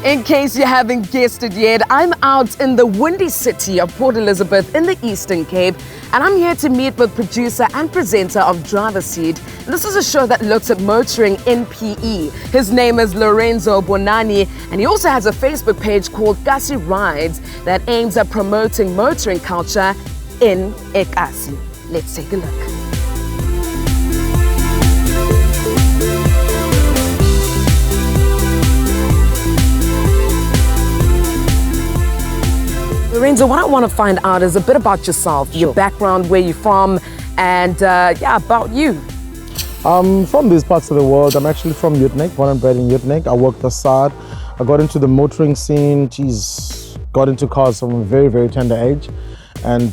In case you haven't guessed it yet, I'm out in the windy city of Port Elizabeth in the Eastern Cape, and I'm here to meet with producer and presenter of Driver's Seat. This is a show that looks at motoring in PE. His name is Lorenzio Bonani, and he also has a Facebook page called Kasi Rides that aims at promoting motoring culture in eKasi. Let's take a look. Lorenzo, what I want to find out is a bit about yourself, your background, where you're from, and about you. I'm from these parts of the world. I'm actually from Utnik, born and bred in Utnik. I worked aside. I got into the motoring scene. Got into cars from a very, very tender age, and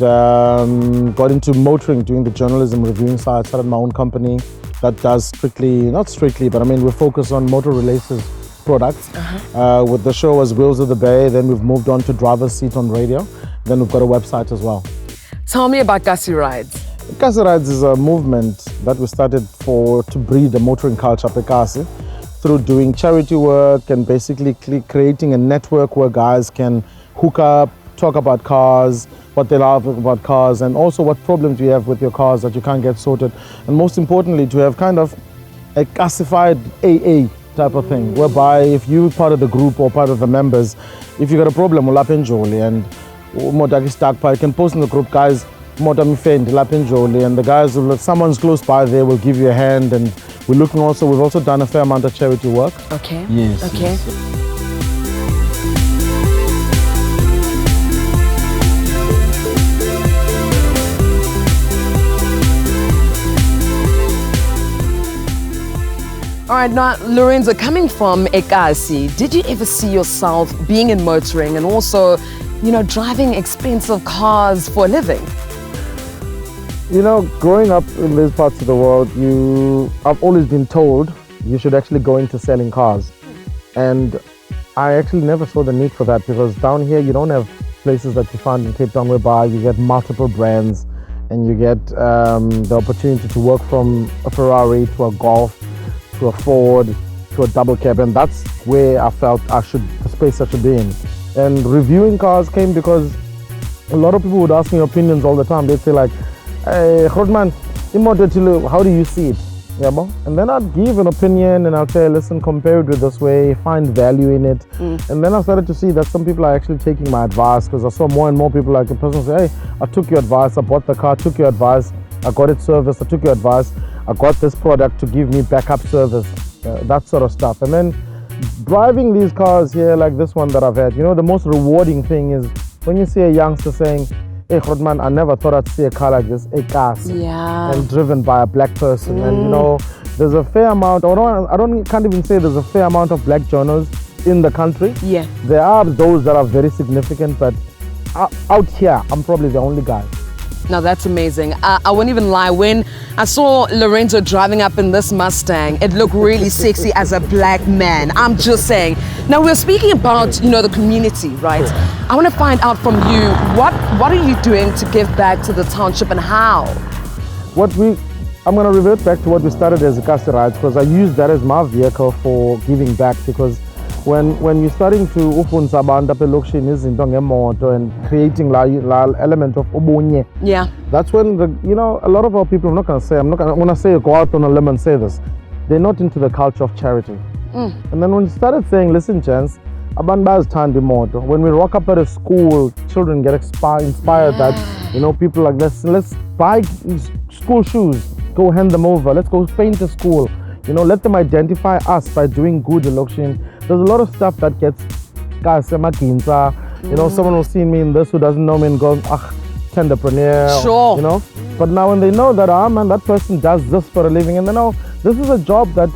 got into motoring, doing the journalism reviewing side. Started my own company that does not strictly, but I mean, we focus on motor related products. With the show as Wheels of the Bay, then we've moved on to Driver's Seat on radio. Then we've got a website as well. Tell me about Kasi Rides. Kasi Rides is a movement that we started to breed a motoring culture up at Kasi through doing charity work and basically creating a network where guys can hook up, talk about cars, what they love about cars, and also what problems you have with your cars that you can't get sorted. And most importantly, to have kind of a classified AA type of thing, whereby if you're part of the group or part of the members, if you got a problem, we'll Jolly and you can post in the group, guys, and the guys, if someone's close by there, will give you a hand. And we've also done a fair amount of charity work. Okay. Yes. Okay. Yes. All right, now, Lorenzo, coming from eKasi, did you ever see yourself being in motoring and also, driving expensive cars for a living? Growing up in these parts of the world, I've always been told you should actually go into selling cars. And I actually never saw the need for that, because down here you don't have places that you find in Cape Town whereby you get multiple brands and you get the opportunity to work from a Ferrari to a Golf, to a Ford, to a double cab, and that's where I felt the space I should be in. And reviewing cars came because a lot of people would ask me opinions all the time. They'd say like, hey, Khotman, how do you see it? Yeah, and then I'd give an opinion and I'd say, listen, compare it with this way, find value in it. And then I started to see that some people are actually taking my advice, because I saw more and more people, like a person say, hey, I took your advice, I bought the car, took your advice, I got it serviced, I took your advice, I got this product to give me backup service, that sort of stuff. And then driving these cars here, like this one that I've had, the most rewarding thing is when you see a youngster saying, hey, Khotman, I never thought I'd see a car like this, and driven by a black person. And there's a fair amount, can't even say there's a fair amount of black journalists in the country. Yeah. There are those that are very significant, but out here, I'm probably the only guy. Now that's amazing. I won't even lie, when I saw Lorenzo driving up in this Mustang, it looked really sexy as a black man. I'm just saying. Now we're speaking about, the community, right? I want to find out from you, what are you doing to give back to the township and how? I'm going to revert back to what we started as a Kasi Rides, because I use that as my vehicle for giving back, because when you're starting to ufunza abantu apha elokishini izinto ngemoto and creating la element of ubunye, that's when a lot of our people, I'm going to say, go out on a limb and say this, they're not into the culture of charity. And then when you started saying, listen, gents, abantu bayazithanda imoto, when we rock up at a school, children get inspired that people like, let's buy school shoes, go hand them over, let's go paint a school, let them identify us by doing good election. There's a lot of stuff that gets someone will see me in this who doesn't know me and goes, entrepreneur. Sure. But now when they know that, that person does this for a living, and they know this is a job that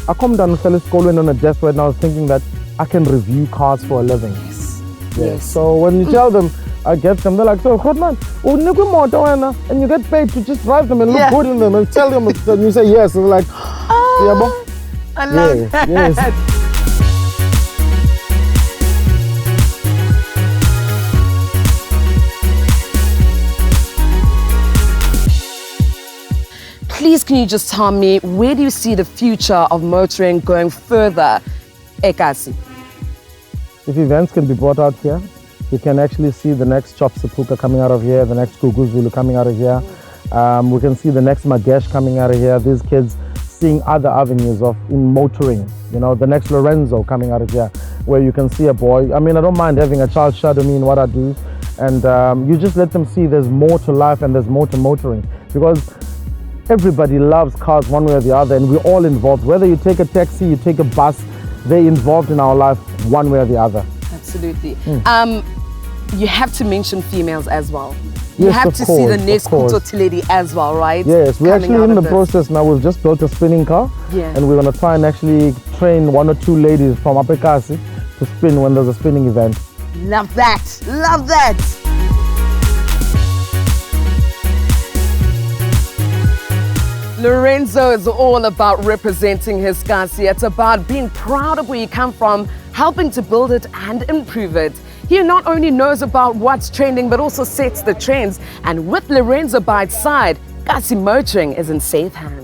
I come down and school on a desk right now thinking that I can review cars for a living. Yes. So when you tell them, I get them, they're like, so Khotman, and you get paid to just drive them and look good in them and tell them, and you say yes, and they're like, I love that. Yes. Please, can you just tell me, where do you see the future of motoring going further, eKasi? if events can be brought out here, you can actually see the next Chop Sepuka coming out of here, the next Guguzulu coming out of here. We can see the next Magesh coming out of here. These kids seeing other avenues in motoring. You know, the next Lorenzo coming out of here, where you can see a boy. I mean, I don't mind having a child shadow me in what I do. And you just let them see there's more to life and there's more to motoring. Because everybody loves cars one way or the other, and we're all involved. Whether you take a taxi, you take a bus, they're involved in our life one way or the other. Absolutely. You have to mention females as well. You Yes, have of to course, see the of next course. Khutso Theledi as well, right? Yes, we're Coming actually out in of the this. process now. We've just built a spinning car, Yeah. and we're going to try and actually train 1 or 2 ladies from Apekasi to spin when there's a spinning event. Love that. Love that. Lorenzo is all about representing his Kasi. It's about being proud of where you come from, helping to build it and improve it. He not only knows about what's trending, but also sets the trends. And with Lorenzo by its side, Kasi motoring is in safe hands.